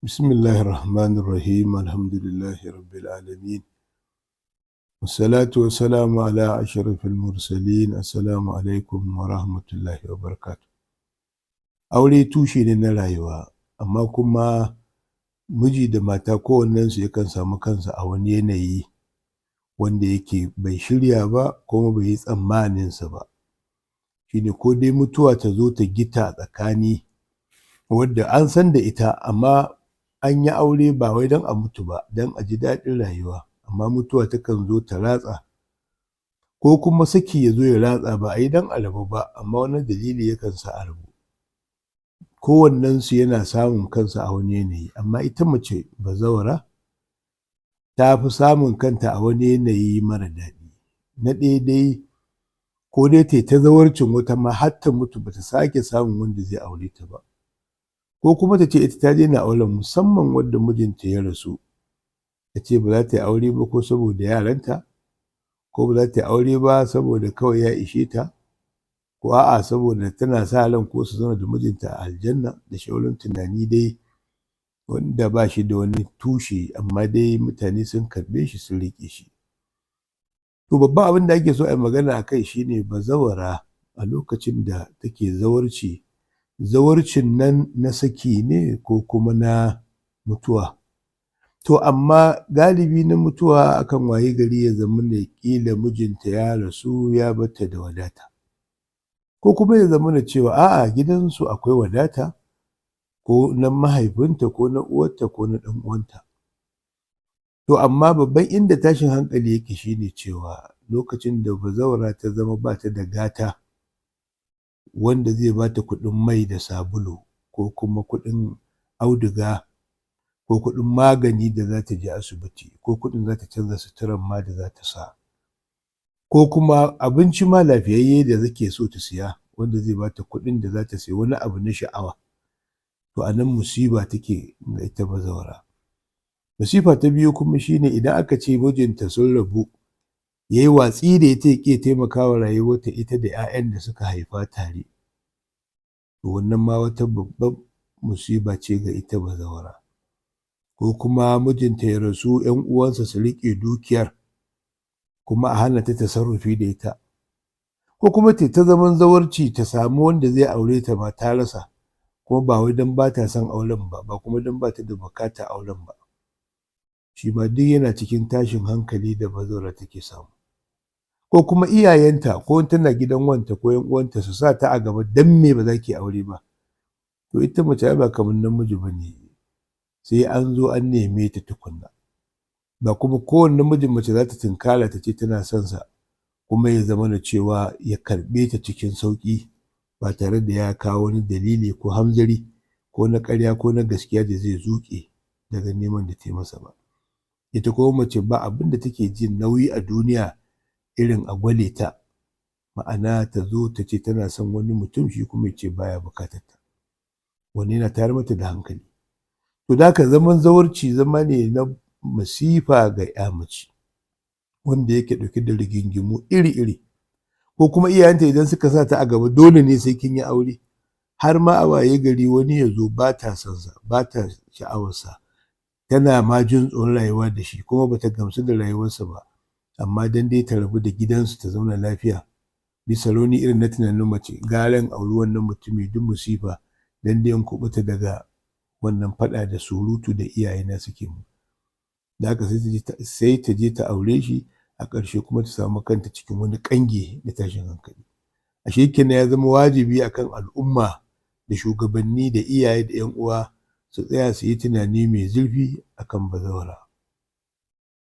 بسم الله الرحمن الرحيم الحمد لله رب العالمين والصلاة والسلام على أشرف المرسلين السلام عليكم ورحمة الله وبركاته. Aure tushe ne na rayuwa, amma kuma miji da mata kowannensu yakan samu kansa a wani yanayi wanda yake bai shirya ba kuma bai yi tsammaninsa ba. Shi ne ko dai mutuwa ta zo ta gita a tsakani wadda an san da ita amma an yi aure ba wai don a mutu ba, don a ji daɗin rayuwa, amma mutuwa takan zo ta ratsa, ko kuma saki ya zo ya ratsa ba a yi don a rabu ba, amma wani dalili yakan sa a rabu. Kowannensu yana samun kansa a wani yanayi, amma ita mace bazawara ta fi samun kanta a wani yanayi mara daɗi. Na ɗaya dai, ko dai ta yi ta zawarcin wata ma har ta mutu ba ta sake samun wanda zai aure ta ba, ko kuma ta ce ita ta daina auren, musamman wadda mijinta ya rasu, ta ce ba za ta yi aure ba ko saboda yaranta, ko ba za ta yi aure ba saboda kawai ya ishe ta, ko a'a saboda tana sa ran ko su zauna da mijinta a aljanna, da shauran tunani dai wanda ba shi da wani tushe, amma dai mutane sun karɓe shi sun riƙe shi. To babban abin da ake so a yi magana a kai shi ne bazawara a lokacin da take zawarci, zawarcin nan na saki ne ko kuma na mutuwa. To amma galibi na mutuwa akan wayi gari ya zamana ƙila mijinta ya rasu ya bar ta da wadata, ko kuma ya zamana cewa a'a gidansu akwai wadata, ko na mahaifinta ko na uwarta ko na ɗan uwanta. To amma babban inda tashin hankali yake shi ne cewa lokacin da bazawara ta zama ba ta da gata wanda zai ba ta kuɗin mai da sabulu, ko kuma kuɗin auduga, ko kuɗin magani da za ta je asibiti, ko kuɗin za ta canza suturan ma da za ta sa, ko kuma abinci ma lafiyayye da take so ta siya wanda zai ba ta kuɗin da za ta siya wani abu na sha'awa. To a nan musiba take ga ita bazawara. Masifa ta biyu kuma shi ne idan aka ce mijinta sun rabu, ya yi watsi da ita ya ƙi ya taimaka wa rayuwarta ita da 'ya'yan da suka haifa tare, to wannan ma wata babban musiba ce ga ita bazawara. Ko kuma mijinta ya rasu 'yan uwansa su riƙe dukiyar kuma a hana ta tasarrufi da ita, ko kuma ta ta zaman zawarci ta samu wanda zai aure ta ma ta rasa, kuma ba wai don ba ta son auren ba, ba kuma don ba ta da buƙatar auren ba. Shi ma duk yana cikin tashin hankali da bazawara take samu. Ko kuma iyayenta ko tana gidan wanta ko 'yan uwanta su sa ta a gaba, don me ba za ki aure ba. To ita mace ai ba kamar namiji ba ne, sai an zo an neme ta tukunna. Ba kuma kowane namijin mace za ta tunkara ta ce tana son sa kuma ya zamana cewa ya karɓe ta cikin sauƙi ba tare da ya kawo wani dalili ko hanzari ko na ƙarya ko na gaskiya da zai zuƙe daga neman da ta yi masa ba. Ita kuma mace ba abin da take jin nauyi a duniya irin a gwale ta, ma'ana ta zo ta ce tana son wani mutum shi kuma ya ce baya buƙatar ta. Wannan yana tayar mata da hankali. To da haka zaman zawarci zama ne na masifa ga 'ya mace, wanda yake ɗauke da rigingimu iri-iri, ko kuma iyayenta idan suka sa ta a gaba dole ne sai kin yi aure, har ma a waye gari wani ya zo ba ta son sa, ba ta sha'awarsa, tana ma jin tsoron rayuwa da shi, kuma ba ta gamsu da rayuwarsa ba, amma don dai ta rabu da gidansu ta zauna lafiya. Bisa rauni irin na tunanin mace, gara in auri wannan mutumi duk musifa don dai in kuɓuta daga wannan faɗa da surutu da iyayena suke mun. Da haka sai ta je ta aure shi, a ƙarshe kuma ta samu kanta cikin wani ƙangi da tashin hankali. Ashe kenan ya zama wajibi akan al'umma da shugabanni da iyaye da 'yan uwa su tsaya su yi tunani mai zurfi akan bazawara.